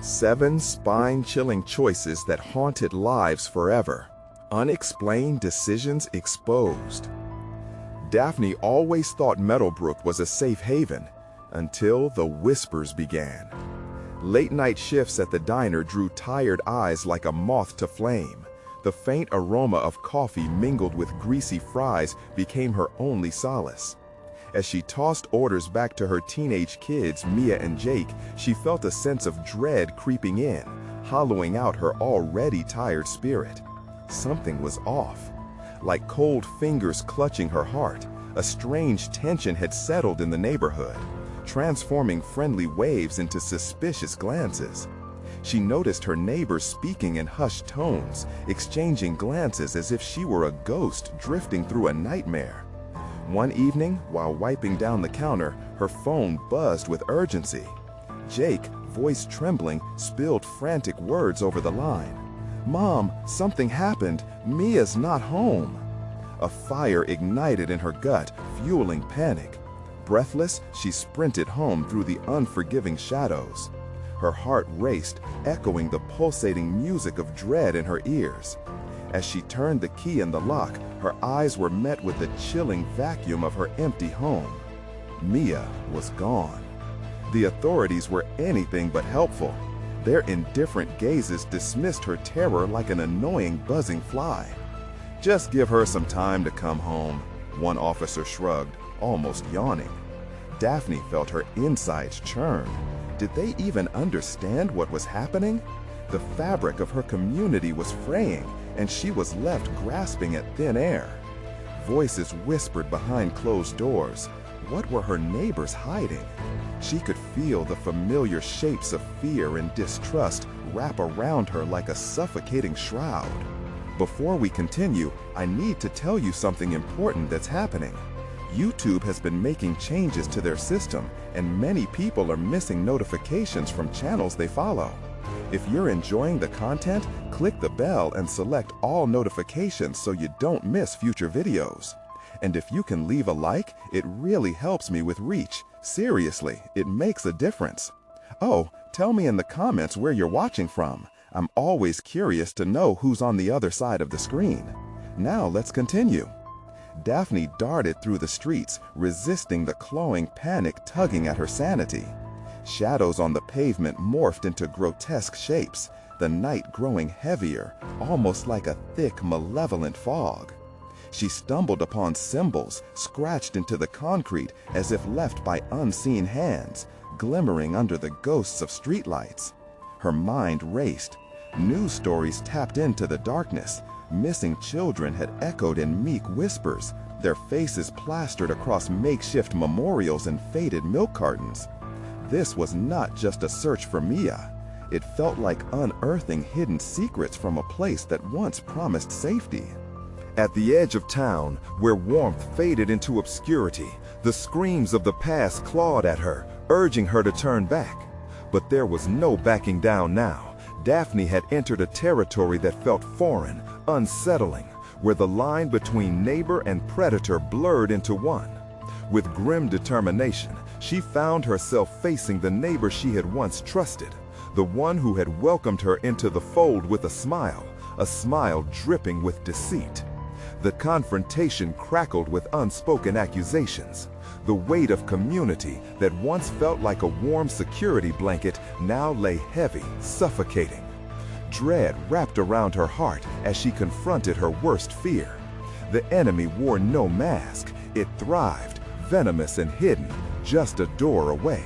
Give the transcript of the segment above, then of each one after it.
7 spine-chilling choices that haunted lives forever. Unexplained decisions exposed. Daphne always thought Meadowbrook was a safe haven until the whispers began. Late-night shifts at the diner drew tired eyes like a moth to flame. The faint aroma of coffee mingled with greasy fries became her only solace. As she tossed orders back to her teenage kids, Mia and Jake, she felt a sense of dread creeping in, hollowing out her already tired spirit. Something was off. Like cold fingers clutching her heart, a strange tension had settled in the neighborhood, transforming friendly waves into suspicious glances. She noticed her neighbors speaking in hushed tones, exchanging glances as if she were a ghost drifting through a nightmare. One evening, while wiping down the counter, her phone buzzed with urgency. Jake, voice trembling, spilled frantic words over the line. "Mom, something happened. Mia's not home." A fire ignited in her gut, fueling panic. Breathless, she sprinted home through the unforgiving shadows. Her heart raced, echoing the pulsating music of dread in her ears. As she turned the key in the lock, her eyes were met with the chilling vacuum of her empty home. Mia was gone. The authorities were anything but helpful. Their indifferent gazes dismissed her terror like an annoying buzzing fly. "Just give her some time to come home," one officer shrugged, almost yawning. Daphne felt her insides churn. Did they even understand what was happening? The fabric of her community was fraying, and she was left grasping at thin air. Voices whispered behind closed doors. What were her neighbors hiding? She could feel the familiar shapes of fear and distrust wrap around her like a suffocating shroud. Before we continue, I need to tell you something important that's happening. YouTube has been making changes to their system, and many people are missing notifications from channels they follow. If you're enjoying the content, click the bell and select all notifications so you don't miss future videos. And if you can leave a like, it really helps me with reach. Seriously, it makes a difference. Oh, tell me in the comments where you're watching from. I'm always curious to know who's on the other side of the screen. Now let's continue. Daphne darted through the streets, resisting the clawing panic tugging at her sanity. Shadows on the pavement morphed into grotesque shapes, the night growing heavier, almost like a thick, malevolent fog. She stumbled upon symbols scratched into the concrete as if left by unseen hands, glimmering under the ghosts of streetlights. Her mind raced. News stories tapped into the darkness. Missing children had echoed in meek whispers, their faces plastered across makeshift memorials and faded milk cartons. This was not just a search for Mia. It felt like unearthing hidden secrets from a place that once promised safety. At the edge of town, where warmth faded into obscurity, the screams of the past clawed at her, urging her to turn back. But there was no backing down now. Daphne had entered a territory that felt foreign, unsettling, where the line between neighbor and predator blurred into one. With grim determination, she found herself facing the neighbor she had once trusted, the one who had welcomed her into the fold with a smile dripping with deceit. The confrontation crackled with unspoken accusations. The weight of community that once felt like a warm security blanket now lay heavy, suffocating. Dread wrapped around her heart as she confronted her worst fear. The enemy wore no mask. It thrived, venomous and hidden, just a door away.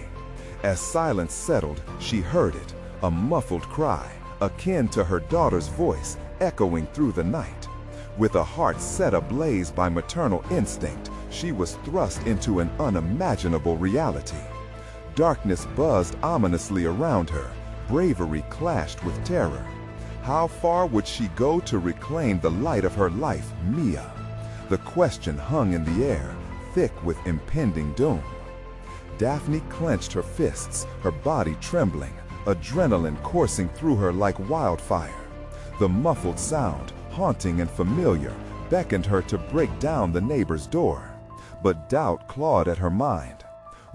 As silence settled, she heard it, a muffled cry, akin to her daughter's voice, echoing through the night. With a heart set ablaze by maternal instinct, she was thrust into an unimaginable reality. Darkness buzzed ominously around her. Bravery clashed with terror. How far would she go to reclaim the light of her life, Mia? The question hung in the air, thick with impending doom. Daphne clenched her fists, her body trembling, adrenaline coursing through her like wildfire. The muffled sound, haunting and familiar, beckoned her to break down the neighbor's door. But doubt clawed at her mind.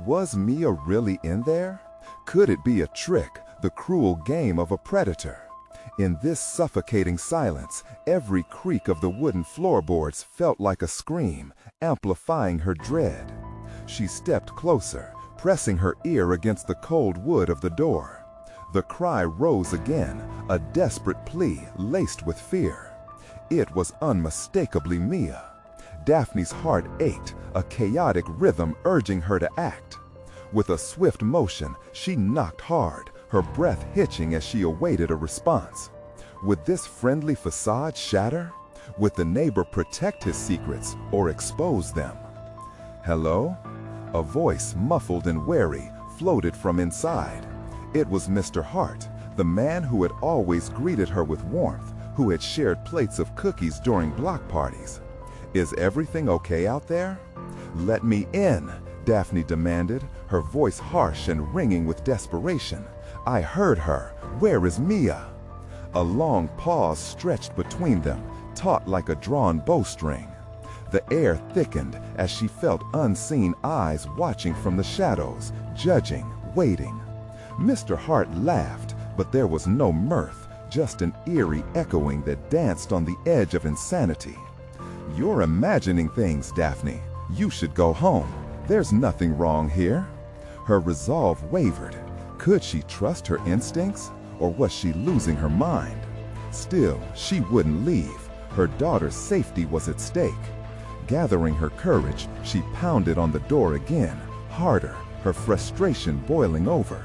Was Mia really in there? Could it be a trick, the cruel game of a predator. In this suffocating silence, every creak of the wooden floorboards felt like a scream, amplifying her dread. She stepped closer, pressing her ear against the cold wood of the door. The cry rose again, a desperate plea laced with fear. It was unmistakably Mia. Daphne's heart ached, a chaotic rhythm urging her to act. With a swift motion, she knocked hard, her breath hitching as she awaited a response. Would this friendly facade shatter? Would the neighbor protect his secrets or expose them? Hello? A voice, muffled and wary, floated from inside. It was Mr. Hart, the man who had always greeted her with warmth, who had shared plates of cookies during block parties. Is everything okay out there? Let me in, Daphne demanded, her voice harsh and ringing with desperation. I heard her. Where is Mia? A long pause stretched between them, taut like a drawn bowstring. The air thickened as she felt unseen eyes watching from the shadows, judging, waiting. Mr. Hart laughed, but there was no mirth, just an eerie echoing that danced on the edge of insanity. You're imagining things, Daphne. You should go home. There's nothing wrong here. Her resolve wavered. Could she trust her instincts, or was she losing her mind? Still, she wouldn't leave. Her daughter's safety was at stake. Gathering her courage, she pounded on the door again, harder, her frustration boiling over.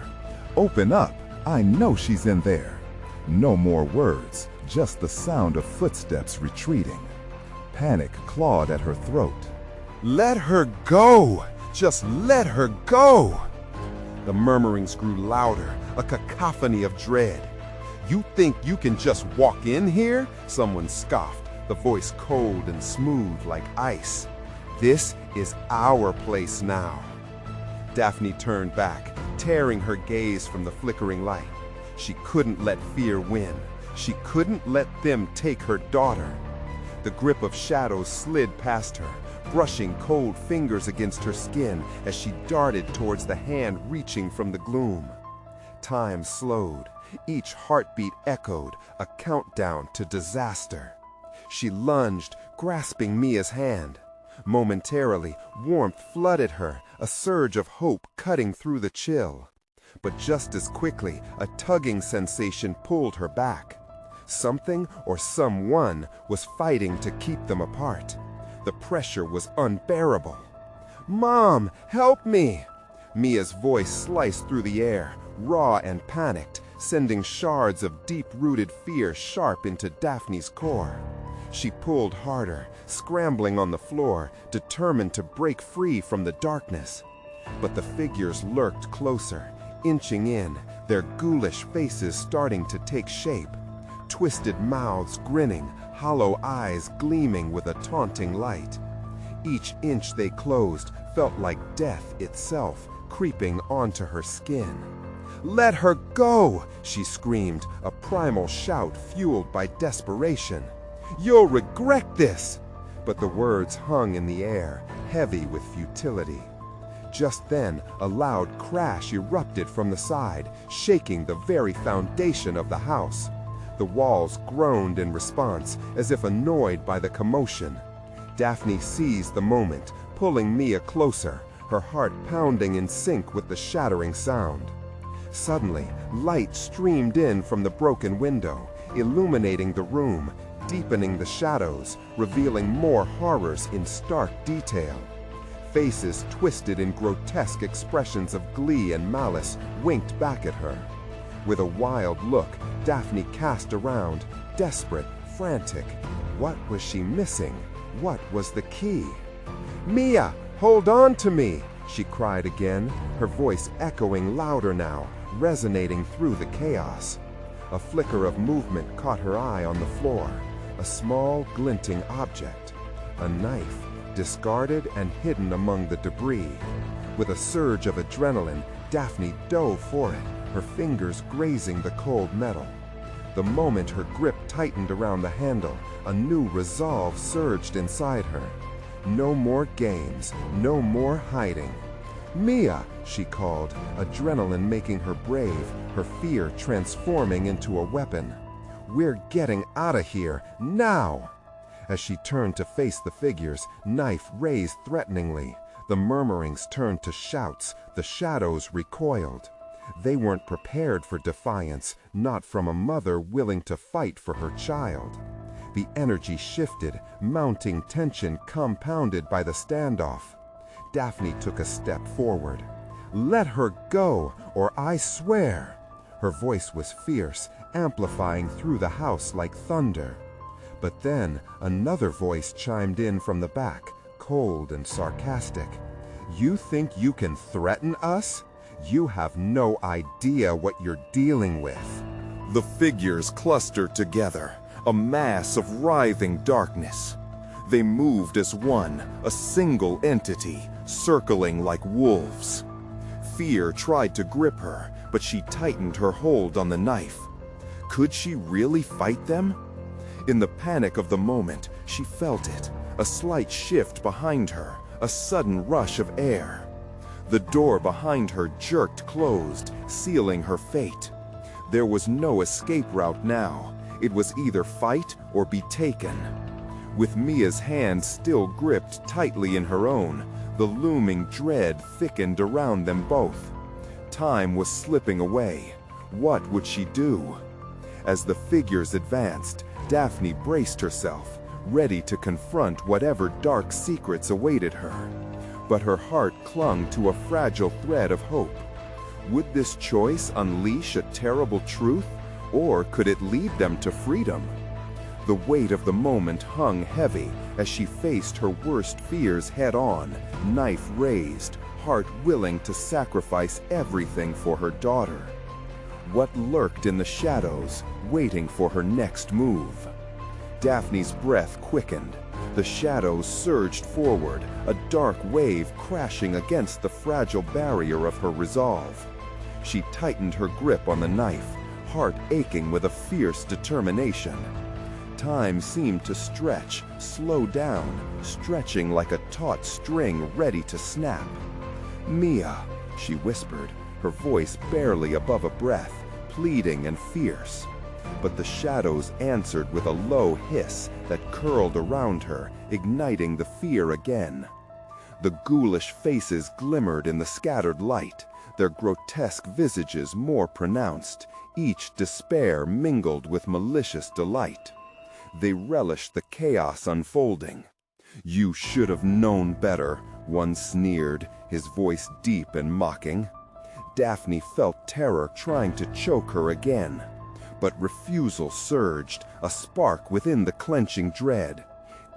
Open up! I know she's in there. No more words, just the sound of footsteps retreating. Panic clawed at her throat. Let her go! Just let her go! The murmurings grew louder, a cacophony of dread. You think you can just walk in here? Someone scoffed, the voice cold and smooth like ice. This is our place now. Daphne turned back, tearing her gaze from the flickering light. She couldn't let fear win. She couldn't let them take her daughter. The grip of shadows slid past her, brushing cold fingers against her skin as she darted towards the hand reaching from the gloom. Time slowed. Each heartbeat echoed, a countdown to disaster. She lunged, grasping Mia's hand. Momentarily, warmth flooded her, a surge of hope cutting through the chill. But just as quickly, a tugging sensation pulled her back. Something or someone was fighting to keep them apart. The pressure was unbearable. Mom, help me! Mia's voice sliced through the air, raw and panicked, sending shards of deep-rooted fear sharp into Daphne's core. She pulled harder, scrambling on the floor, determined to break free from the darkness. But the figures lurked closer, inching in, their ghoulish faces starting to take shape. Twisted mouths grinning, hollow eyes gleaming with a taunting light. Each inch they closed felt like death itself, creeping onto her skin. Let her go! She screamed, a primal shout fueled by desperation. You'll regret this! But the words hung in the air, heavy with futility. Just then, a loud crash erupted from the side, shaking the very foundation of the house. The walls groaned in response, as if annoyed by the commotion. Daphne seized the moment, pulling Mia closer, her heart pounding in sync with the shattering sound. Suddenly, light streamed in from the broken window, illuminating the room, deepening the shadows, revealing more horrors in stark detail. Faces twisted in grotesque expressions of glee and malice winked back at her. With a wild look, Daphne cast around, desperate, frantic. What was she missing? What was the key? Mia, hold on to me! She cried again, her voice echoing louder now, resonating through the chaos. A flicker of movement caught her eye on the floor, a small, glinting object. A knife, discarded and hidden among the debris. With a surge of adrenaline, Daphne dove for it, her fingers grazing the cold metal. The moment her grip tightened around the handle, a new resolve surged inside her. No more games, no more hiding. Mia, she called, adrenaline making her brave, her fear transforming into a weapon. "We're getting out of here, now!" As she turned to face the figures, knife raised threateningly. The murmurings turned to shouts, the shadows recoiled. They weren't prepared for defiance, not from a mother willing to fight for her child. The energy shifted, mounting tension compounded by the standoff. Daphne took a step forward. "Let her go, or I swear!" Her voice was fierce, amplifying through the house like thunder. But then another voice chimed in from the back, cold and sarcastic. "You think you can threaten us? You have no idea what you're dealing with." The figures clustered together, a mass of writhing darkness. They moved as one, a single entity, circling like wolves. Fear tried to grip her, but she tightened her hold on the knife. Could she really fight them? In the panic of the moment, she felt it, a slight shift behind her, a sudden rush of air. The door behind her jerked closed, sealing her fate. There was no escape route now. It was either fight or be taken. With Mia's hand still gripped tightly in her own, the looming dread thickened around them both. Time was slipping away. What would she do? As the figures advanced, Daphne braced herself, ready to confront whatever dark secrets awaited her. But her heart clung to a fragile thread of hope. Would this choice unleash a terrible truth, or could it lead them to freedom? The weight of the moment hung heavy as she faced her worst fears head-on, knife raised, heart willing to sacrifice everything for her daughter. What lurked in the shadows, waiting for her next move? Daphne's breath quickened. The shadows surged forward, a dark wave crashing against the fragile barrier of her resolve. She tightened her grip on the knife, heart aching with a fierce determination. Time seemed to stretch, slow down, stretching like a taut string ready to snap. "Mia," she whispered, her voice barely above a breath, pleading and fierce. But the shadows answered with a low hiss that curled around her, igniting the fear again. The ghoulish faces glimmered in the scattered light, their grotesque visages more pronounced, each despair mingled with malicious delight. They relished the chaos unfolding. "You should have known better," one sneered, his voice deep and mocking. Daphne felt terror trying to choke her again. But refusal surged, a spark within the clenching dread.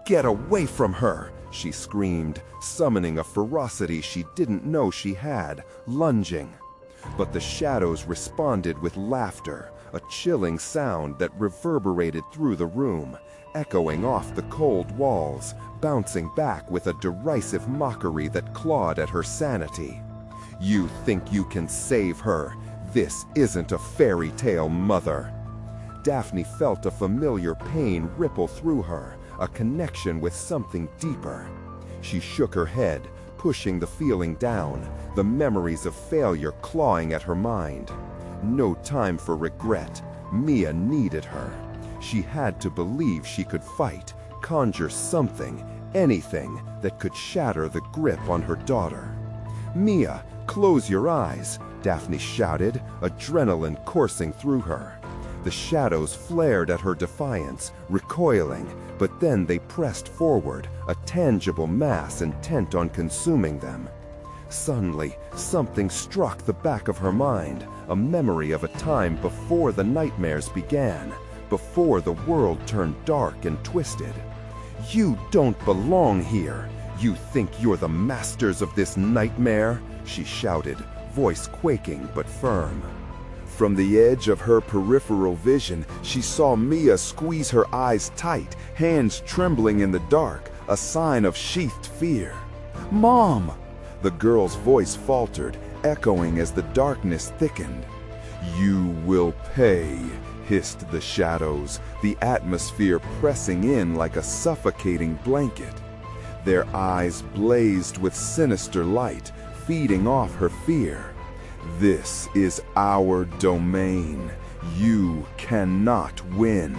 "Get away from her!" she screamed, summoning a ferocity she didn't know she had, lunging. But the shadows responded with laughter, a chilling sound that reverberated through the room, echoing off the cold walls, bouncing back with a derisive mockery that clawed at her sanity. "You think you can save her? This isn't a fairy tale, mother." Daphne felt a familiar pain ripple through her, a connection with something deeper. She shook her head, pushing the feeling down, the memories of failure clawing at her mind. No time for regret. Mia needed her. She had to believe she could fight, conjure something, anything that could shatter the grip on her daughter. "Mia, close your eyes," Daphne shouted, adrenaline coursing through her. The shadows flared at her defiance, recoiling, but then they pressed forward, a tangible mass intent on consuming them. Suddenly, something struck the back of her mind, a memory of a time before the nightmares began, before the world turned dark and twisted. "You don't belong here! You think you're the masters of this nightmare?" she shouted, voice quaking but firm. From the edge of her peripheral vision, she saw Mia squeeze her eyes tight, hands trembling in the dark, a sign of sheathed fear. "Mom!" The girl's voice faltered, echoing as the darkness thickened. "You will pay," hissed the shadows, the atmosphere pressing in like a suffocating blanket. Their eyes blazed with sinister light, feeding off her fear. This is our domain. You cannot win.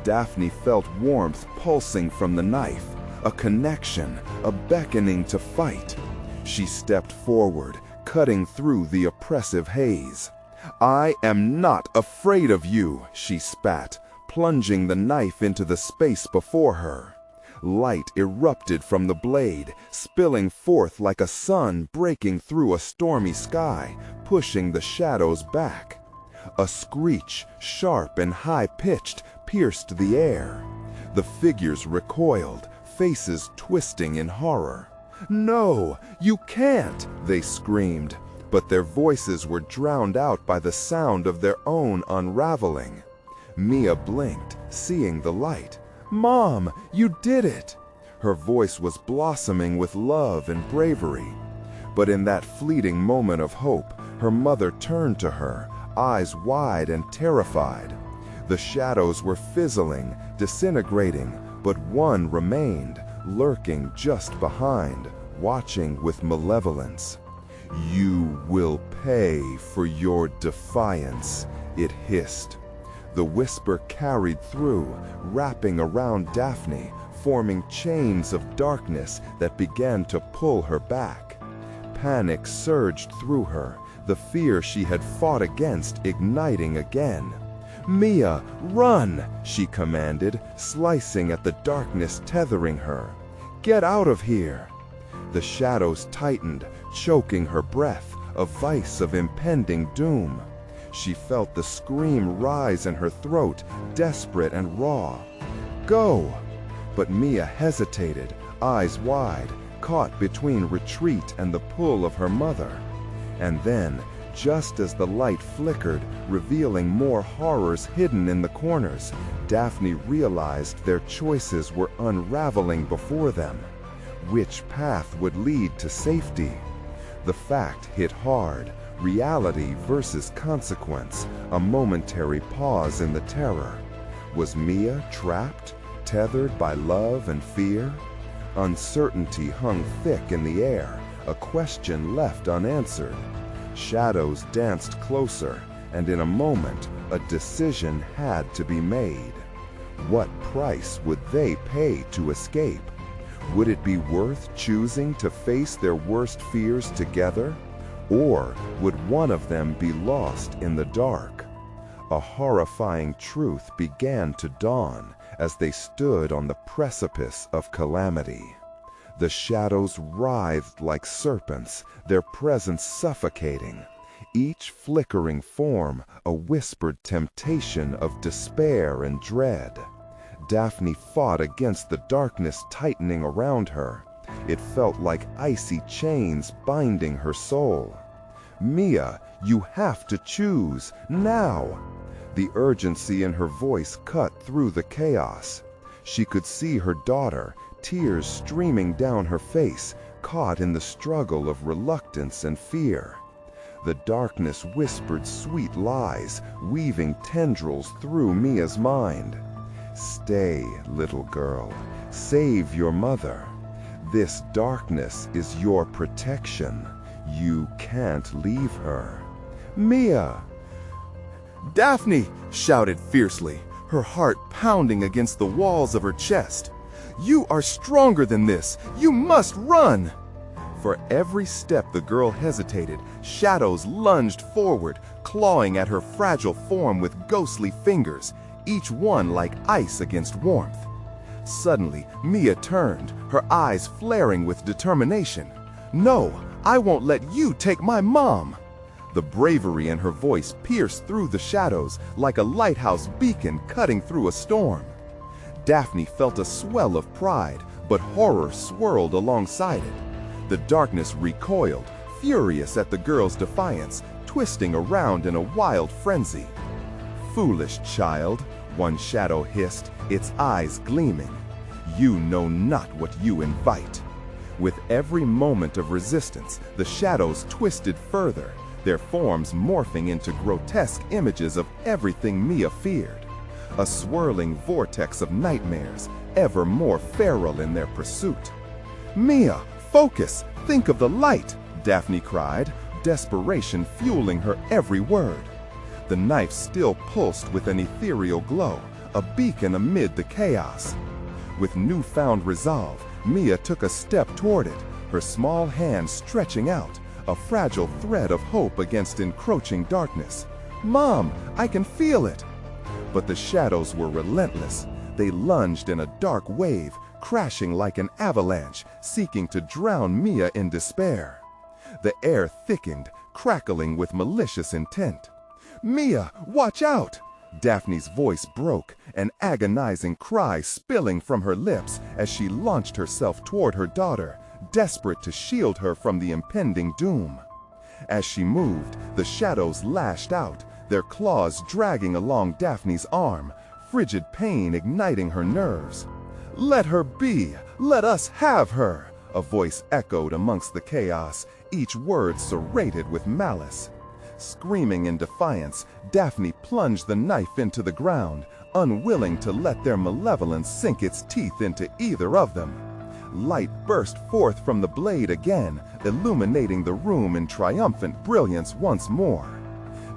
Daphne felt warmth pulsing from the knife, a connection, a beckoning to fight. She stepped forward, cutting through the oppressive haze. "I am not afraid of you," she spat, plunging the knife into the space before her. Light erupted from the blade, spilling forth like a sun breaking through a stormy sky, pushing the shadows back. A screech, sharp and high-pitched, pierced the air. The figures recoiled, faces twisting in horror. "No, you can't!" they screamed, but their voices were drowned out by the sound of their own unraveling. Mia blinked, seeing the light. "Mom, you did it!" Her voice was blossoming with love and bravery. But in that fleeting moment of hope, her mother turned to her, eyes wide and terrified. The shadows were fizzling, disintegrating, but one remained, lurking just behind, watching with malevolence. "You will pay for your defiance," it hissed. The whisper carried through, wrapping around Daphne, forming chains of darkness that began to pull her back. Panic surged through her, the fear she had fought against igniting again. "Mia, run!" she commanded, slicing at the darkness tethering her. "Get out of here!" The shadows tightened, choking her breath, a vice of impending doom. She felt the scream rise in her throat, desperate and raw. "Go!" But Mia hesitated, eyes wide, caught between retreat and the pull of her mother. And then, just as the light flickered, revealing more horrors hidden in the corners, Daphne realized their choices were unraveling before them. Which path would lead to safety? The fact hit hard, reality versus consequence, a momentary pause in the terror. Was Mia trapped, tethered by love and fear? Uncertainty hung thick in the air, a question left unanswered. Shadows danced closer, and in a moment, a decision had to be made. What price would they pay to escape? Would it be worth choosing to face their worst fears together? Or would one of them be lost in the dark? A horrifying truth began to dawn as they stood on the precipice of calamity. The shadows writhed like serpents, their presence suffocating. Each flickering form a whispered temptation of despair and dread. Daphne fought against the darkness tightening around her. It felt like icy chains binding her soul. "Mia, you have to choose, now!" The urgency in her voice cut through the chaos. She could see her daughter, tears streaming down her face, caught in the struggle of reluctance and fear. The darkness whispered sweet lies, weaving tendrils through Mia's mind. "Stay, little girl. Save your mother. This darkness is your protection. You can't leave her." "Mia!" Daphne shouted fiercely, her heart pounding against the walls of her chest. "You are stronger than this. You must run!" For every step the girl hesitated, shadows lunged forward, clawing at her fragile form with ghostly fingers, each one like ice against warmth. Suddenly, Mia turned, her eyes flaring with determination. "No, I won't let you take my mom!" The bravery in her voice pierced through the shadows like a lighthouse beacon cutting through a storm. Daphne felt a swell of pride, but horror swirled alongside it. The darkness recoiled, furious at the girl's defiance, twisting around in a wild frenzy. "Foolish child," one shadow hissed, its eyes gleaming. "You know not what you invite." With every moment of resistance, the shadows twisted further, their forms morphing into grotesque images of everything Mia feared. A swirling vortex of nightmares, ever more feral in their pursuit. "Mia, focus! Think of the light!" Daphne cried, desperation fueling her every word. The knife still pulsed with an ethereal glow, a beacon amid the chaos. With newfound resolve, Mia took a step toward it, her small hand stretching out, a fragile thread of hope against encroaching darkness. "Mom, I can feel it!" But the shadows were relentless. They lunged in a dark wave, crashing like an avalanche, seeking to drown Mia in despair. The air thickened, crackling with malicious intent. "Mia, watch out!" Daphne's voice broke, an agonizing cry spilling from her lips as she launched herself toward her daughter, desperate to shield her from the impending doom. As she moved, the shadows lashed out, their claws dragging along Daphne's arm, frigid pain igniting her nerves. "Let her be! Let us have her!" a voice echoed amongst the chaos, each word serrated with malice. Screaming in defiance, Daphne plunged the knife into the ground, unwilling to let their malevolence sink its teeth into either of them. Light burst forth from the blade again, illuminating the room in triumphant brilliance once more.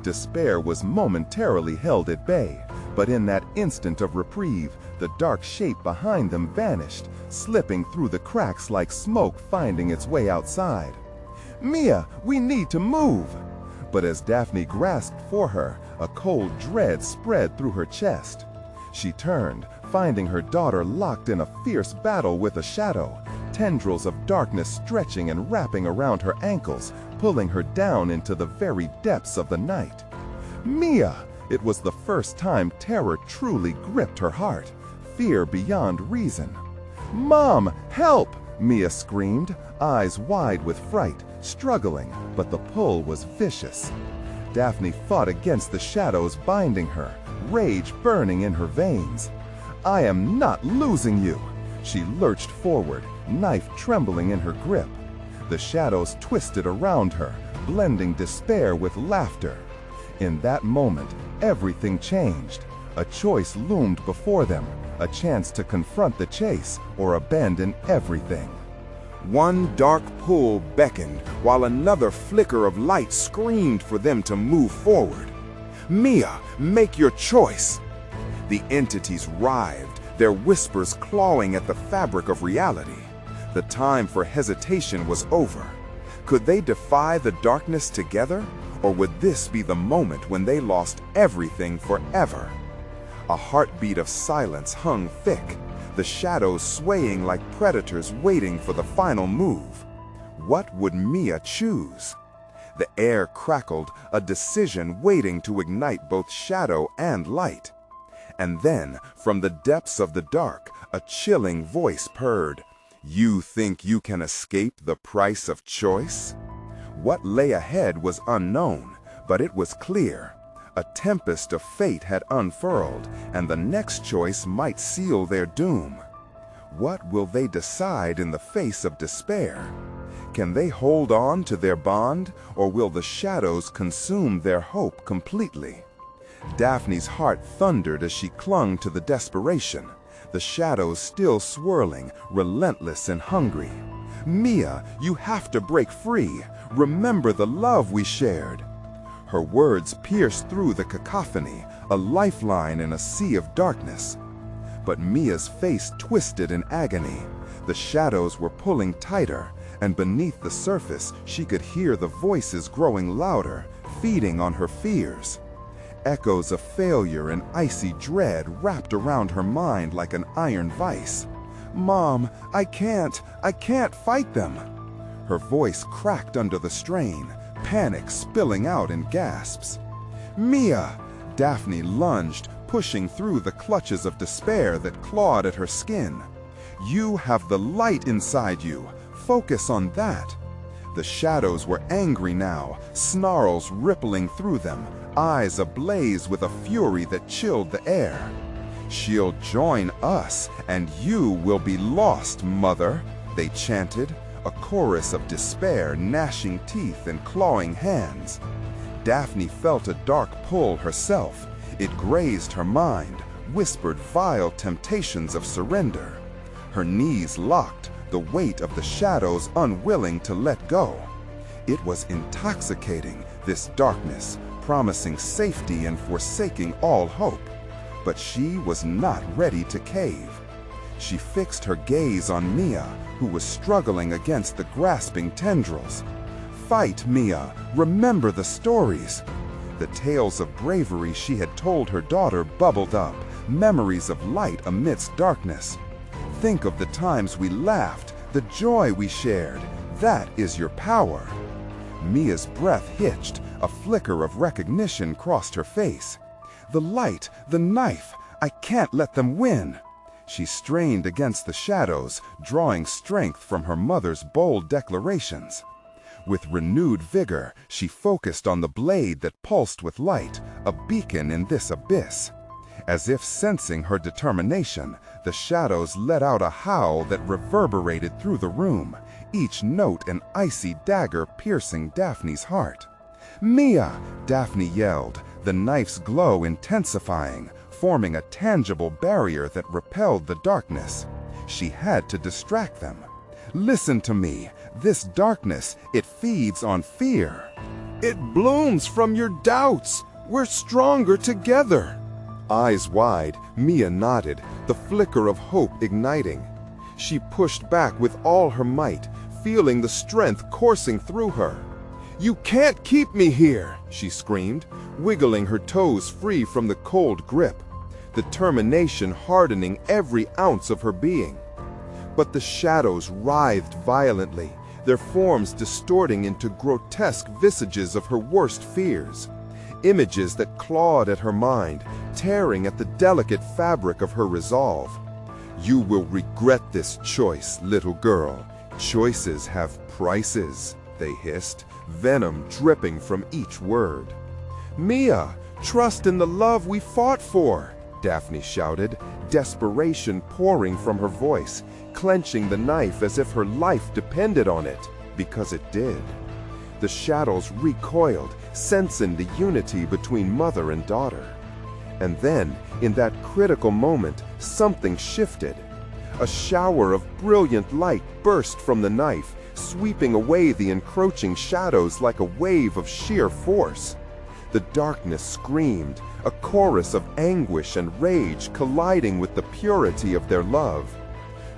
Despair was momentarily held at bay, but in that instant of reprieve, the dark shape behind them vanished, slipping through the cracks like smoke finding its way outside. "Mia, we need to move!" But as Daphne grasped for her, a cold dread spread through her chest. She turned, finding her daughter locked in a fierce battle with a shadow, tendrils of darkness stretching and wrapping around her ankles, pulling her down into the very depths of the night. "Mia!" It was the first time terror truly gripped her heart, fear beyond reason. "Mom, help!" Mia screamed, eyes wide with fright, struggling, but the pull was vicious. Daphne fought against the shadows binding her, rage burning in her veins. "I am not losing you!" She lurched forward, knife trembling in her grip. The shadows twisted around her, blending despair with laughter. In that moment, everything changed. A choice loomed before them, a chance to confront the chase or abandon everything. One dark pull beckoned, while another flicker of light screamed for them to move forward. "Mia, make your choice!" The entities writhed, their whispers clawing at the fabric of reality. The time for hesitation was over. Could they defy the darkness together, or would this be the moment when they lost everything forever? A heartbeat of silence hung thick, the shadows swaying like predators waiting for the final move. What would Mia choose? The air crackled, a decision waiting to ignite both shadow and light. And then, from the depths of the dark, a chilling voice purred. "You think you can escape the price of choice?" What lay ahead was unknown, but it was clear. A tempest of fate had unfurled, and the next choice might seal their doom. What will they decide in the face of despair? Can they hold on to their bond, or will the shadows consume their hope completely? Daphne's heart thundered as she clung to the desperation, the shadows still swirling, relentless and hungry. "Mia, you have to break free. Remember the love we shared." Her words pierced through the cacophony, a lifeline in a sea of darkness. But Mia's face twisted in agony. The shadows were pulling tighter, and beneath the surface she could hear the voices growing louder, feeding on her fears. Echoes of failure and icy dread wrapped around her mind like an iron vice. "Mom, I can't fight them." Her voice cracked under the strain, panic spilling out in gasps. "Mia!" Daphne lunged, pushing through the clutches of despair that clawed at her skin. "You have the light inside you. Focus on that." The shadows were angry now, snarls rippling through them, eyes ablaze with a fury that chilled the air. "She'll join us, and you will be lost, Mother," they chanted, a chorus of despair gnashing teeth and clawing hands. Daphne felt a dark pull herself. It grazed her mind, whispered vile temptations of surrender. Her knees locked, the weight of the shadows unwilling to let go. It was intoxicating, this darkness, promising safety and forsaking all hope. But she was not ready to cave. She fixed her gaze on Mia, who was struggling against the grasping tendrils. "Fight, Mia. Remember the stories." The tales of bravery she had told her daughter bubbled up, memories of light amidst darkness. "Think of the times we laughed, the joy we shared. That is your power." Mia's breath hitched, a flicker of recognition crossed her face. "The light, the knife, I can't let them win." She strained against the shadows, drawing strength from her mother's bold declarations. With renewed vigor, she focused on the blade that pulsed with light, a beacon in this abyss. As if sensing her determination, the shadows let out a howl that reverberated through the room, each note an icy dagger piercing Daphne's heart. "Mia!" Daphne yelled, the knife's glow intensifying, forming a tangible barrier that repelled the darkness. She had to distract them. "Listen to me. This darkness, it feeds on fear." "It blooms from your doubts. We're stronger together." Eyes wide, Mia nodded, the flicker of hope igniting. She pushed back with all her might, feeling the strength coursing through her. "You can't keep me here!" she screamed, wiggling her toes free from the cold grip, determination hardening every ounce of her being. But the shadows writhed violently, their forms distorting into grotesque visages of her worst fears. Images that clawed at her mind, tearing at the delicate fabric of her resolve. "You will regret this choice, little girl. Choices have prices," they hissed, venom dripping from each word. "Mia, trust in the love we fought for," Daphne shouted, desperation pouring from her voice, clenching the knife as if her life depended on it, because it did. The shadows recoiled, sensing the unity between mother and daughter. And then, in that critical moment, something shifted. A shower of brilliant light burst from the knife, sweeping away the encroaching shadows like a wave of sheer force. The darkness screamed, a chorus of anguish and rage colliding with the purity of their love.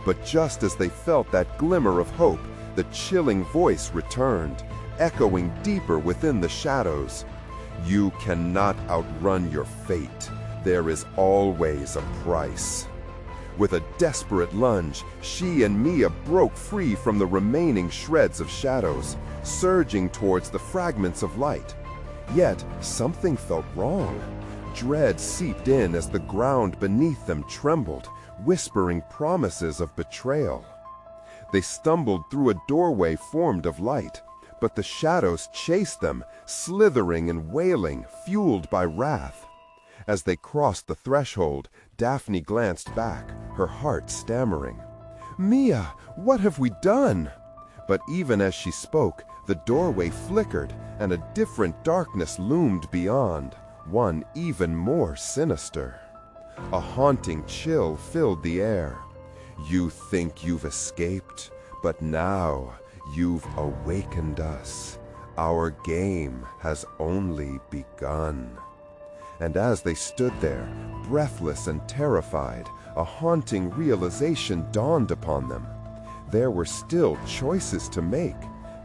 But just as they felt that glimmer of hope, the chilling voice returned, echoing deeper within the shadows. "You cannot outrun your fate. There is always a price." With a desperate lunge, she and Mia broke free from the remaining shreds of shadows, surging towards the fragments of light. Yet, something felt wrong. Dread seeped in as the ground beneath them trembled, whispering promises of betrayal. They stumbled through a doorway formed of light, but the shadows chased them, slithering and wailing, fueled by wrath. As they crossed the threshold, Daphne glanced back, her heart stammering. "Mia, what have we done?" But even as she spoke, the doorway flickered, and a different darkness loomed beyond, one even more sinister. A haunting chill filled the air. "You think you've escaped, but now you've awakened us. Our game has only begun." And as they stood there, breathless and terrified, a haunting realization dawned upon them. There were still choices to make,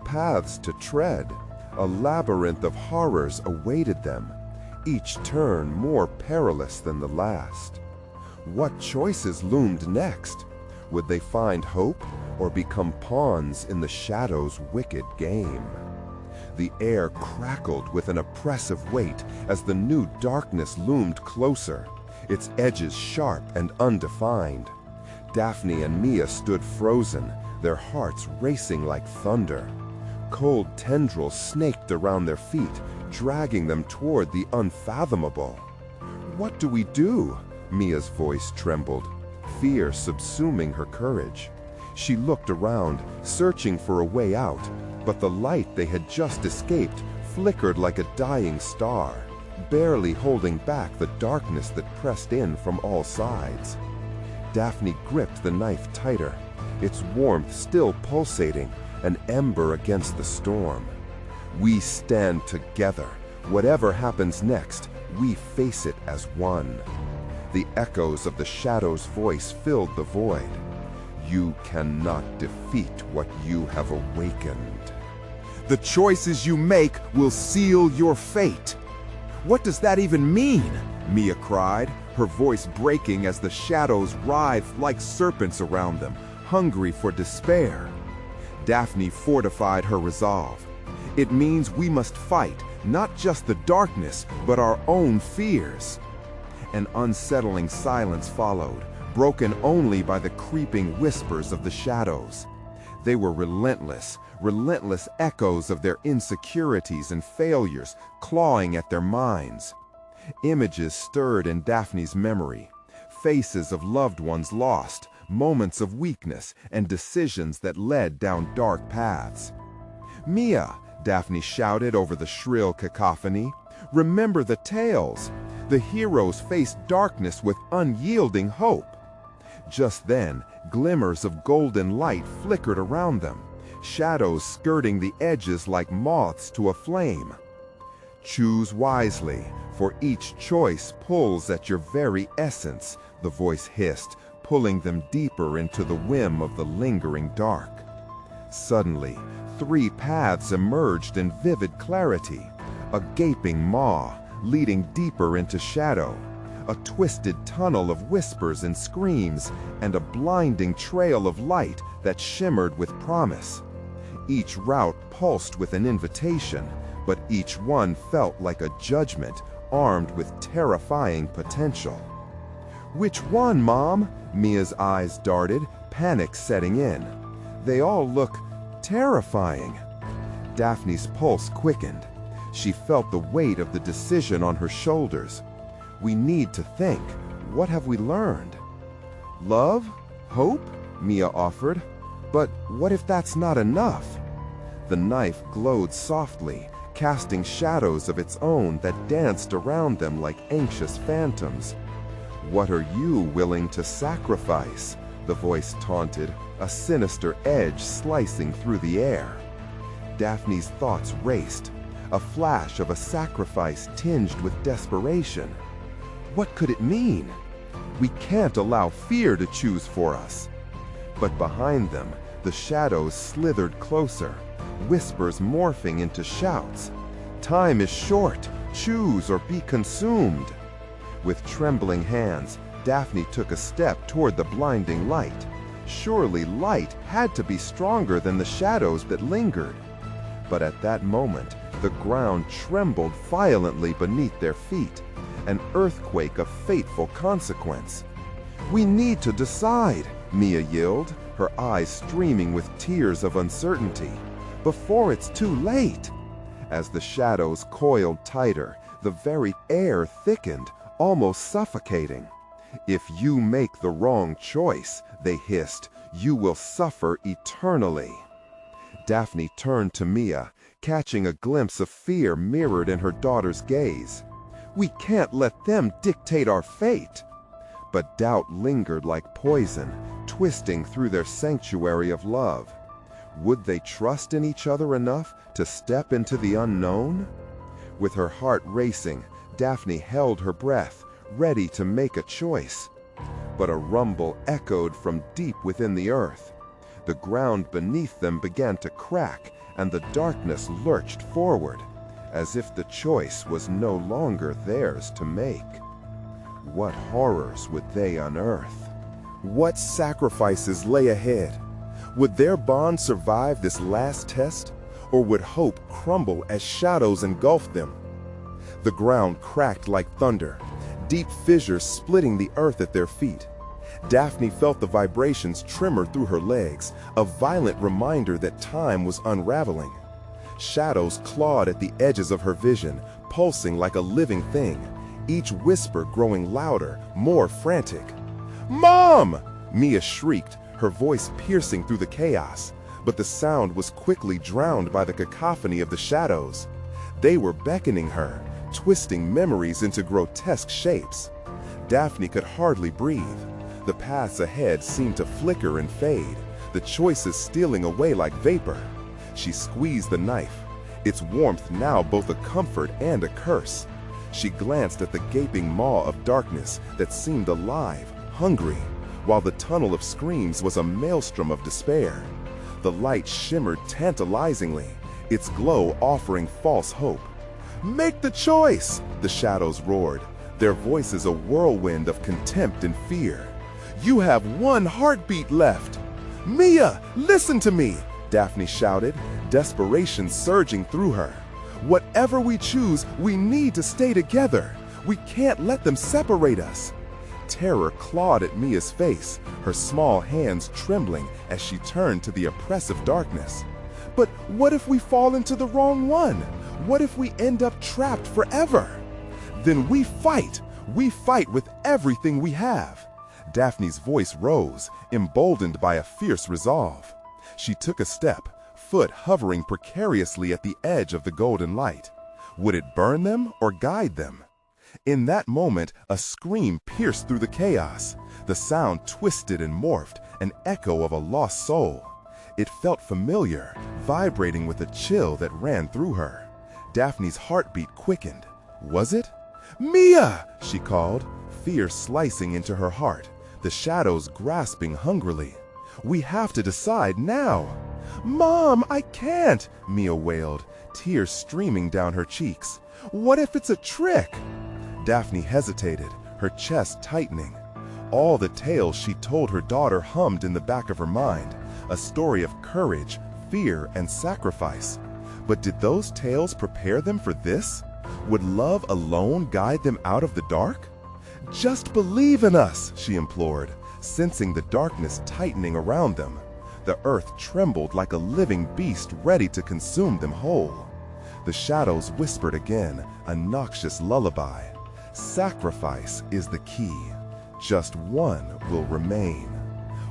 paths to tread. A labyrinth of horrors awaited them, each turn more perilous than the last. What choices loomed next? Would they find hope or become pawns in the shadows' wicked game? The air crackled with an oppressive weight as the new darkness loomed closer, its edges sharp and undefined. Daphne and Mia stood frozen, their hearts racing like thunder. Cold tendrils snaked around their feet, dragging them toward the unfathomable. "What do we do?" Mia's voice trembled, fear subsuming her courage. She looked around, searching for a way out, but the light they had just escaped flickered like a dying star, barely holding back the darkness that pressed in from all sides. Daphne gripped the knife tighter, its warmth still pulsating, an ember against the storm. We stand together. Whatever happens next, we face it as one. The echoes of the shadow's voice filled the void. You cannot defeat what you have awakened. The choices you make will seal your fate. What does that even mean? Mia cried, her voice breaking as the shadows writhed like serpents around them, hungry for despair. Daphne fortified her resolve. It means we must fight, not just the darkness, but our own fears. An unsettling silence followed, broken only by the creeping whispers of the shadows. They were relentless echoes of their insecurities and failures, clawing at their minds. Images stirred in Daphne's memory, faces of loved ones lost, moments of weakness, and decisions that led down dark paths. "Mia," Daphne shouted over the shrill cacophony, "remember the tales. The heroes faced darkness with unyielding hope." Just then, glimmers of golden light flickered around them, shadows skirting the edges like moths to a flame. "Choose wisely, for each choice pulls at your very essence," the voice hissed, pulling them deeper into the whim of the lingering dark. Suddenly, 3 paths emerged in vivid clarity, a gaping maw leading deeper into shadow, a twisted tunnel of whispers and screams, and a blinding trail of light that shimmered with promise. Each route pulsed with an invitation, but each one felt like a judgment armed with terrifying potential. "Which one, Mom?" Mia's eyes darted, panic setting in. "They all look terrifying." Daphne's pulse quickened. She felt the weight of the decision on her shoulders. "We need to think. What have we learned?" "Love? Hope?" Mia offered. "But what if that's not enough?" The knife glowed softly, casting shadows of its own that danced around them like anxious phantoms. "What are you willing to sacrifice?" the voice taunted, a sinister edge slicing through the air. Daphne's thoughts raced, a flash of a sacrifice tinged with desperation. What could it mean? We can't allow fear to choose for us. But behind them, the shadows slithered closer, whispers morphing into shouts. "Time is short. Choose or be consumed." With trembling hands, Daphne took a step toward the blinding light. Surely light had to be stronger than the shadows that lingered. But at that moment, the ground trembled violently beneath their feet, an earthquake of fateful consequence. "We need to decide," Mia yelled, her eyes streaming with tears of uncertainty, "before it's too late." As the shadows coiled tighter, the very air thickened, almost suffocating. "If you make the wrong choice," they hissed, "you will suffer eternally." Daphne turned to Mia, catching a glimpse of fear mirrored in her daughter's gaze. "We can't let them dictate our fate." But doubt lingered like poison, twisting through their sanctuary of love. Would they trust in each other enough to step into the unknown? With her heart racing, Daphne held her breath, ready to make a choice. But a rumble echoed from deep within the earth. The ground beneath them began to crack, and the darkness lurched forward, as if the choice was no longer theirs to make. What horrors would they unearth? What sacrifices lay ahead? Would their bond survive this last test, or would hope crumble as shadows engulfed them? The ground cracked like thunder, deep fissures splitting the earth at their feet. Daphne felt the vibrations tremor through her legs, a violent reminder that time was unraveling. Shadows clawed at the edges of her vision, pulsing like a living thing, each whisper growing louder, more frantic. "Mom!" Mia shrieked, her voice piercing through the chaos, but the sound was quickly drowned by the cacophony of the shadows. They were beckoning her, twisting memories into grotesque shapes. Daphne could hardly breathe. The paths ahead seemed to flicker and fade, the choices stealing away like vapor. She squeezed the knife. its warmth now both a comfort and a curse. She glanced at the gaping maw of darkness that seemed alive, hungry, while the tunnel of screams was a maelstrom of despair. The light shimmered tantalizingly, its glow offering false hope. "Make the choice!" the shadows roared, their voices a whirlwind of contempt and fear. "You have one heartbeat left!" "Mia, listen to me!" Daphne shouted, desperation surging through her. "Whatever we choose, we need to stay together. We can't let them separate us." Terror clawed at Mia's face, her small hands trembling as she turned to the oppressive darkness. "But what if we fall into the wrong one? What if we end up trapped forever?" "Then we fight! We fight with everything we have!" Daphne's voice rose, emboldened by a fierce resolve. She took a step, foot hovering precariously at the edge of the golden light. Would it burn them or guide them? In that moment, a scream pierced through the chaos. The sound twisted and morphed, an echo of a lost soul. It felt familiar, vibrating with a chill that ran through her. Daphne's heartbeat quickened. Was it? "Mia!" she called, fear slicing into her heart, the shadows grasping hungrily. "We have to decide now." "Mom, I can't!" Mia wailed, tears streaming down her cheeks. "What if it's a trick?" Daphne hesitated, her chest tightening. All the tales she told her daughter hummed in the back of her mind, a story of courage, fear, and sacrifice. But did those tales prepare them for this? Would love alone guide them out of the dark? "Just believe in us," she implored, sensing the darkness tightening around them. The earth trembled like a living beast ready to consume them whole. The shadows whispered again, a noxious lullaby. Sacrifice is the key. Just one will remain.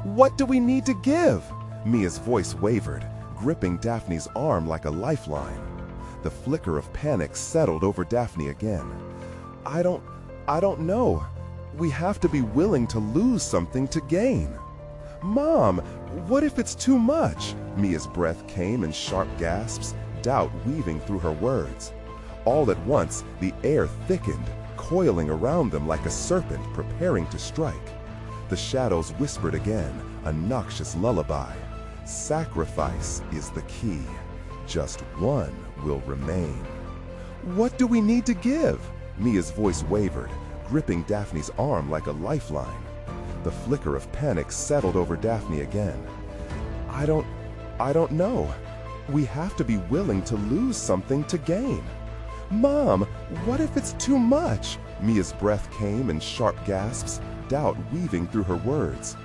"What do we need to give?" Mia's voice wavered, gripping Daphne's arm like a lifeline. The flicker of panic settled over Daphne again. I don't know. We have to be willing to lose something to gain." "Mom, what if it's too much?" Mia's breath came in sharp gasps, doubt weaving through her words. All at once, the air thickened, coiling around them like a serpent preparing to strike. The shadows whispered again, a noxious lullaby. Sacrifice is the key. Just one will remain. "What do we need to give?" Mia's voice wavered, gripping Daphne's arm like a lifeline. The flicker of panic settled over Daphne again. I don't know. We have to be willing to lose something to gain." "Mom, what if it's too much?" Mia's breath came in sharp gasps, doubt weaving through her words.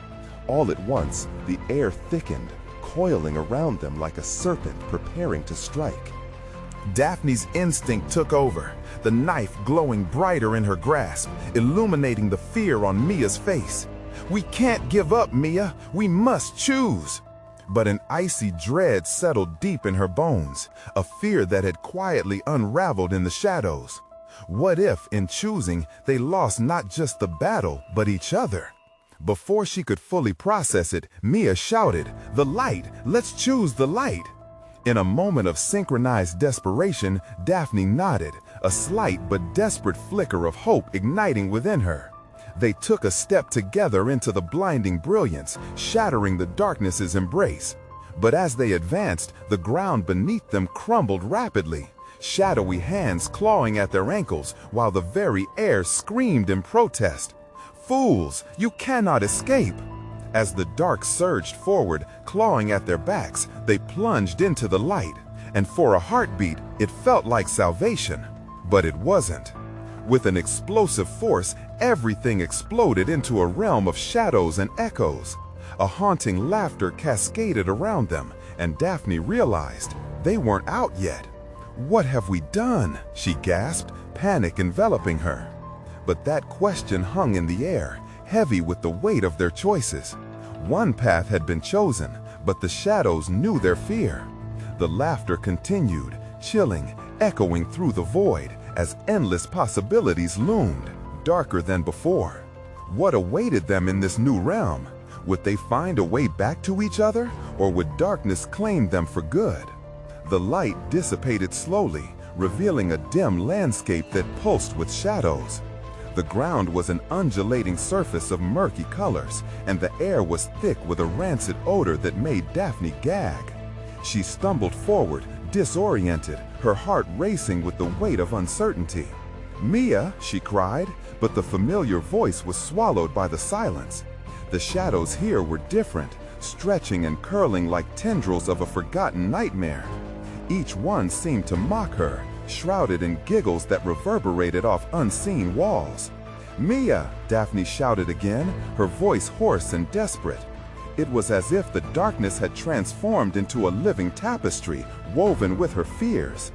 All at once, the air thickened, coiling around them like a serpent preparing to strike. Daphne's instinct took over, the knife glowing brighter in her grasp, illuminating the fear on Mia's face. "We can't give up, Mia. We must choose." But an icy dread settled deep in her bones, a fear that had quietly unraveled in the shadows. What if, in choosing, they lost not just the battle, but each other? Before she could fully process it, Mia shouted, "The light! Let's choose the light!" In a moment of synchronized desperation, Daphne nodded, a slight but desperate flicker of hope igniting within her. They took a step together into the blinding brilliance, shattering the darkness's embrace. But as they advanced, the ground beneath them crumbled rapidly, shadowy hands clawing at their ankles, while the very air screamed in protest. "Fools, you cannot escape!" As the dark surged forward, clawing at their backs, they plunged into the light, and for a heartbeat, it felt like salvation. But it wasn't. With an explosive force, everything exploded into a realm of shadows and echoes. A haunting laughter cascaded around them, and Daphne realized they weren't out yet. "What have we done?" she gasped, panic enveloping her. But that question hung in the air, heavy with the weight of their choices. One path had been chosen, but the shadows knew their fear. The laughter continued, chilling, echoing through the void, as endless possibilities loomed, darker than before. What awaited them in this new realm? Would they find a way back to each other, or would darkness claim them for good? The light dissipated slowly, revealing a dim landscape that pulsed with shadows. The ground was an undulating surface of murky colors, and the air was thick with a rancid odor that made Daphne gag. She stumbled forward, disoriented, her heart racing with the weight of uncertainty. "Mia!" she cried, but the familiar voice was swallowed by the silence. The shadows here were different, stretching and curling like tendrils of a forgotten nightmare. Each one seemed to mock her, shrouded in giggles that reverberated off unseen walls. "Mia!" Daphne shouted again, her voice hoarse and desperate. It was as if the darkness had transformed into a living tapestry, woven with her fears.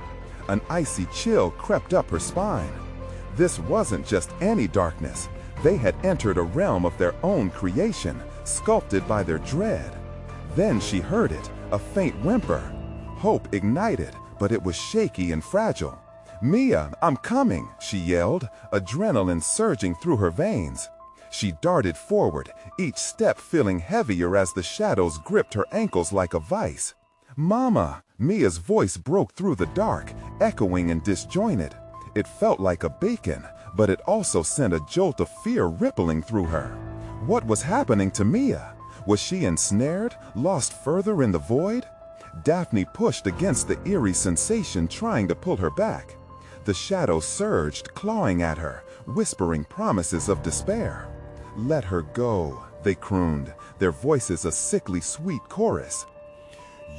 An icy chill crept up her spine. This wasn't just any darkness. They had entered a realm of their own creation, sculpted by their dread. Then she heard it, a faint whimper. Hope ignited, but it was shaky and fragile. "Mia, I'm coming!" she yelled, adrenaline surging through her veins. She darted forward, each step feeling heavier as the shadows gripped her ankles like a vice. "Mama!" Mia's voice broke through the dark, echoing and disjointed. It felt like a beacon, but it also sent a jolt of fear rippling through her. What was happening to Mia? Was she ensnared, lost further in the void? Daphne pushed against the eerie sensation, trying to pull her back. The shadows surged, clawing at her, whispering promises of despair. "Let her go," they crooned, their voices a sickly sweet chorus.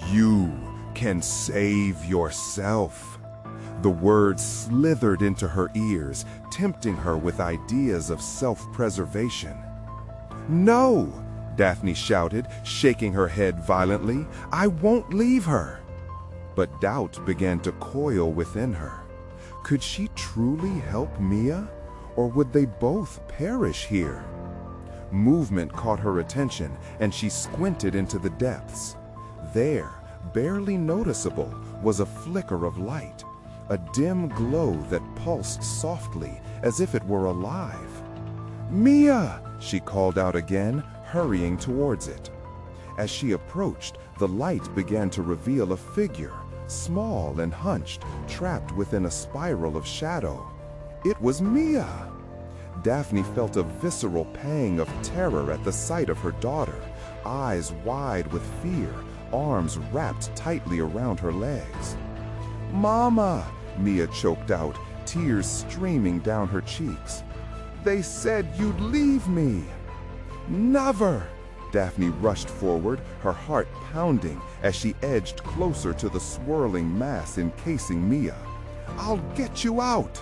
You can save yourself. The words slithered into her ears, tempting her with ideas of self-preservation. "No!" Daphne shouted, shaking her head violently. "I won't leave her." But doubt began to coil within her. Could she truly help Mia, or would they both perish here? Movement caught her attention, and she squinted into the depths. There, barely noticeable, was a flicker of light, a dim glow that pulsed softly, as if it were alive. "Mia!" she called out again, hurrying towards it. As she approached, the light began to reveal a figure, small and hunched, trapped within a spiral of shadow. It was Mia! Daphne felt a visceral pang of terror at the sight of her daughter, eyes wide with fear, arms wrapped tightly around her legs. "Mama!" Mia choked out, tears streaming down her cheeks. "They said you'd leave me!" "Never!" Daphne rushed forward, her heart pounding as she edged closer to the swirling mass encasing Mia. "I'll get you out!"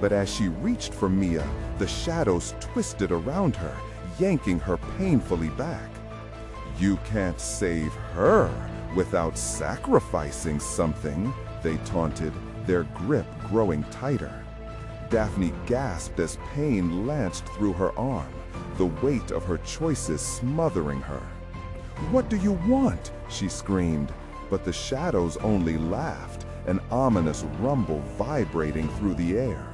But as she reached for Mia, the shadows twisted around her, yanking her painfully back. "You can't save her without sacrificing something," they taunted, their grip growing tighter. Daphne gasped as pain lanced through her arm, the weight of her choices smothering her. "What do you want?" she screamed, but the shadows only laughed, an ominous rumble vibrating through the air.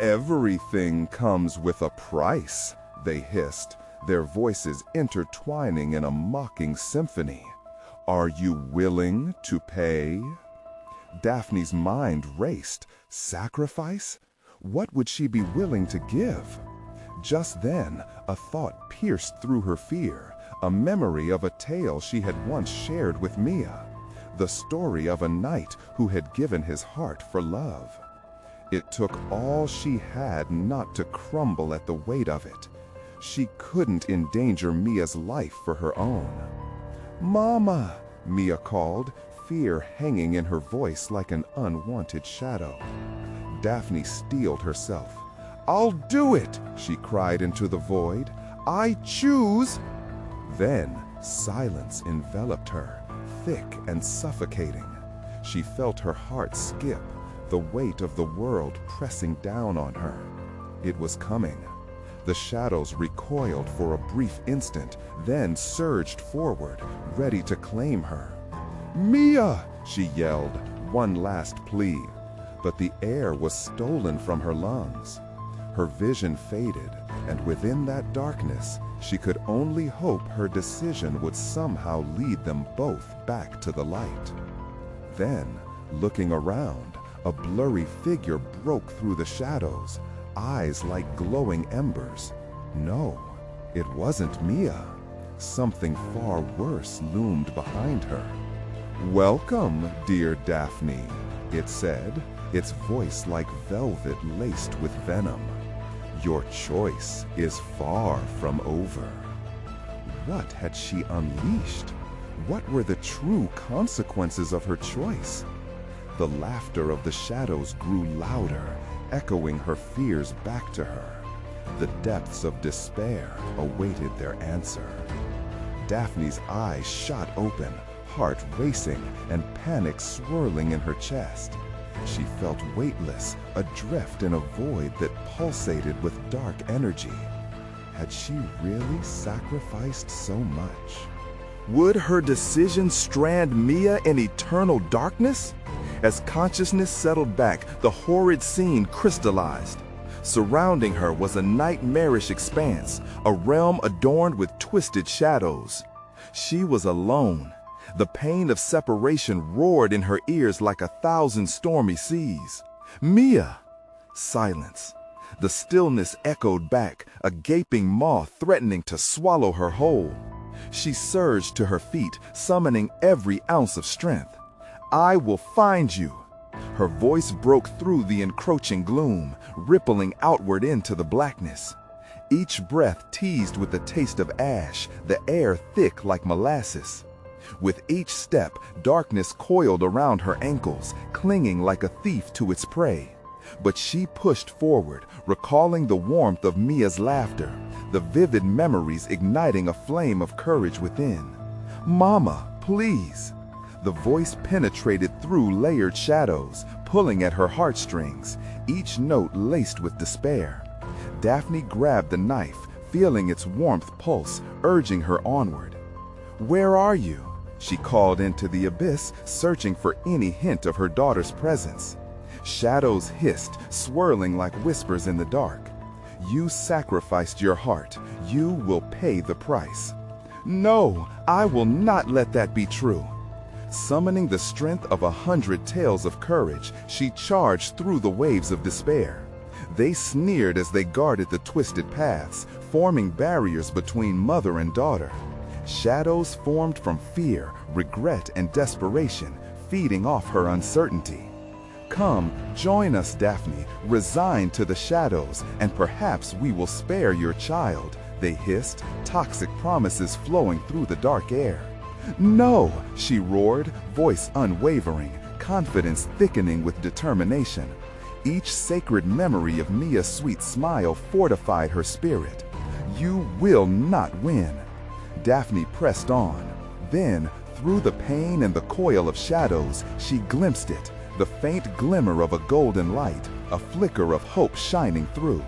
"Everything comes with a price," they hissed, their voices intertwining in a mocking symphony. "Are you willing to pay?" Daphne's mind raced. Sacrifice? What would she be willing to give? Just then, a thought pierced through her fear, a memory of a tale she had once shared with Mia, the story of a knight who had given his heart for love. It took all she had not to crumble at the weight of it. She couldn't endanger Mia's life for her own. "Mama!" Mia called, fear hanging in her voice like an unwanted shadow. Daphne steeled herself. "I'll do it!" she cried into the void. "I choose!" Then silence enveloped her, thick and suffocating. She felt her heart skip, the weight of the world pressing down on her. It was coming. The shadows recoiled for a brief instant, then surged forward, ready to claim her. "Mia!" she yelled, one last plea. But the air was stolen from her lungs. Her vision faded, and within that darkness, she could only hope her decision would somehow lead them both back to the light. Then, looking around, a blurry figure broke through the shadows, eyes like glowing embers. No, it wasn't Mia. Something far worse loomed behind her. "Welcome, dear Daphne," it said, its voice like velvet laced with venom. "Your choice is far from over." What had she unleashed? What were the true consequences of her choice? The laughter of the shadows grew louder, echoing her fears back to her. The depths of despair awaited their answer. Daphne's eyes shot open, heart racing and panic swirling in her chest. She felt weightless, adrift in a void that pulsated with dark energy. Had she really sacrificed so much? Would her decision strand Mia in eternal darkness? As consciousness settled back, the horrid scene crystallized. Surrounding her was a nightmarish expanse, a realm adorned with twisted shadows. She was alone. The pain of separation roared in her ears like 1,000 stormy seas. "Mia!" Silence. The stillness echoed back, a gaping maw threatening to swallow her whole. She surged to her feet, summoning every ounce of strength. "I will find you." Her voice broke through the encroaching gloom, rippling outward into the blackness. Each breath teased with the taste of ash, the air thick like molasses. With each step, darkness coiled around her ankles, clinging like a thief to its prey. But she pushed forward, recalling the warmth of Mia's laughter, the vivid memories igniting a flame of courage within. "Mama, please." The voice penetrated through layered shadows, pulling at her heartstrings, each note laced with despair. Daphne grabbed the knife, feeling its warmth pulse, urging her onward. "Where are you?" she called into the abyss, searching for any hint of her daughter's presence. Shadows hissed, swirling like whispers in the dark. "You sacrificed your heart. You will pay the price." "No, I will not let that be true." Summoning the strength of 100 tales of courage, she charged through the waves of despair. They sneered as they guarded the twisted paths, forming barriers between mother and daughter. Shadows formed from fear, regret, and desperation, feeding off her uncertainty. "Come, join us, Daphne, resign to the shadows, and perhaps we will spare your child," they hissed, toxic promises flowing through the dark air. "No," she roared, voice unwavering, confidence thickening with determination. Each sacred memory of Mia's sweet smile fortified her spirit. "You will not win." Daphne pressed on. Then, through the pain and the coil of shadows, she glimpsed it, the faint glimmer of a golden light, a flicker of hope shining through.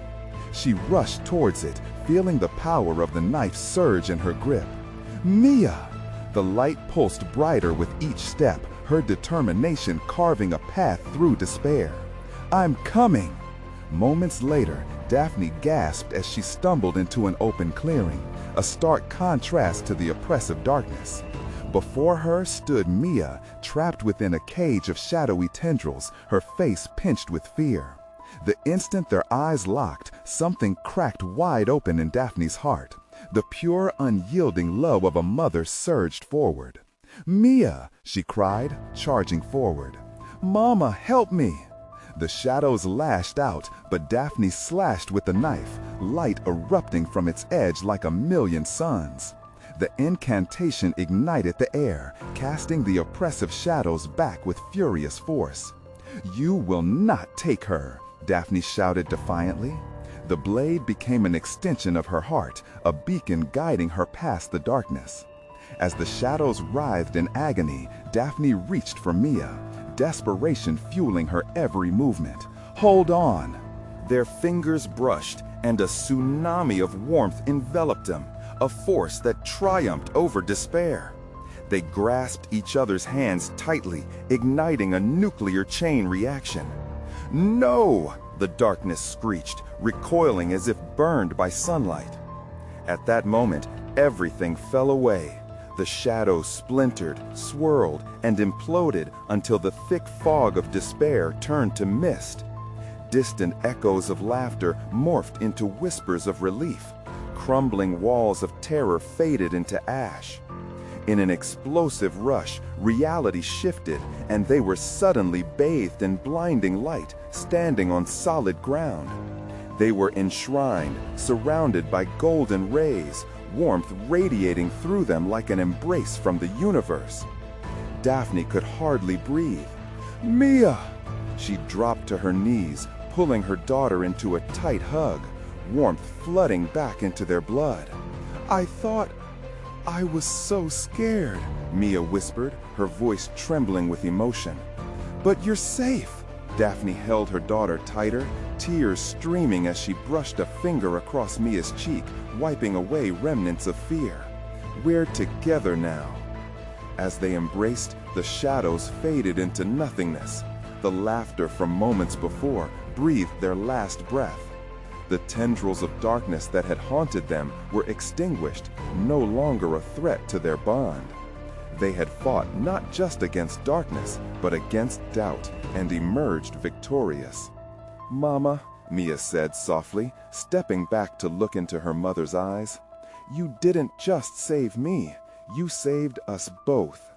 She rushed towards it, feeling the power of the knife surge in her grip. "Mia!" The light pulsed brighter with each step, her determination carving a path through despair. "I'm coming!" Moments later, Daphne gasped as she stumbled into an open clearing, a stark contrast to the oppressive darkness. Before her stood Mia, trapped within a cage of shadowy tendrils, her face pinched with fear. The instant their eyes locked, something cracked wide open in Daphne's heart. The pure, unyielding love of a mother surged forward. "Mia!" she cried, charging forward. "Mama, help me!" The shadows lashed out, but Daphne slashed with the knife, light erupting from its edge like a million suns. The incantation ignited the air, casting the oppressive shadows back with furious force. "You will not take her!" Daphne shouted defiantly. The blade became an extension of her heart, a beacon guiding her past the darkness. As the shadows writhed in agony, Daphne reached for Mia, desperation fueling her every movement. "Hold on!" Their fingers brushed, and a tsunami of warmth enveloped them, a force that triumphed over despair. They grasped each other's hands tightly, igniting a nuclear chain reaction. "No!" the darkness screeched, recoiling as if burned by sunlight. At that moment, everything fell away. The shadows splintered, swirled, and imploded until the thick fog of despair turned to mist. Distant echoes of laughter morphed into whispers of relief. Crumbling walls of terror faded into ash. In an explosive rush, reality shifted, and they were suddenly bathed in blinding light, standing on solid ground. They were enshrined, surrounded by golden rays, warmth radiating through them like an embrace from the universe. Daphne could hardly breathe. "Mia!" She dropped to her knees, pulling her daughter into a tight hug, warmth flooding back into their blood. "I was so scared," Mia whispered, her voice trembling with emotion. "But you're safe." Daphne held her daughter tighter, tears streaming as she brushed a finger across Mia's cheek, wiping away remnants of fear. "We're together now." As they embraced, the shadows faded into nothingness. The laughter from moments before breathed their last breath. The tendrils of darkness that had haunted them were extinguished, no longer a threat to their bond. They had fought not just against darkness, but against doubt, and emerged victorious. "Mama," Mia said softly, stepping back to look into her mother's eyes, "you didn't just save me, you saved us both."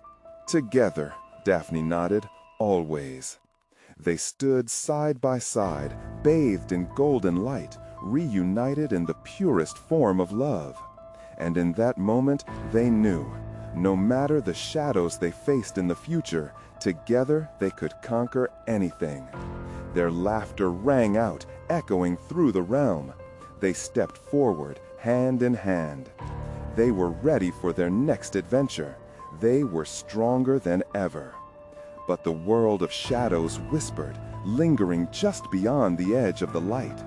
"Together," Daphne nodded, "always." They stood side by side, bathed in golden light, reunited in the purest form of love. And in that moment, they knew, no matter the shadows they faced in the future, together they could conquer anything. Their laughter rang out, echoing through the realm. They stepped forward, hand in hand. They were ready for their next adventure. They were stronger than ever. But the world of shadows whispered, lingering just beyond the edge of the light.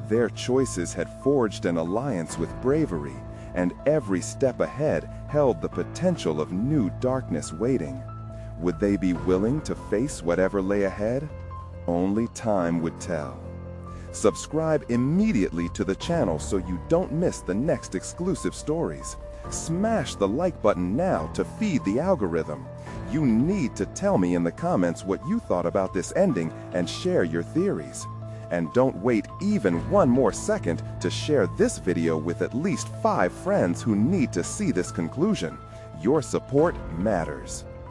Their choices had forged an alliance with bravery, and every step ahead held the potential of new darkness waiting. Would they be willing to face whatever lay ahead? Only time would tell. Subscribe immediately to the channel so you don't miss the next exclusive stories. Smash the like button now to feed the algorithm. You need to tell me in the comments what you thought about this ending and share your theories. And don't wait even one more second to share this video with at least 5 friends who need to see this conclusion. Your support matters.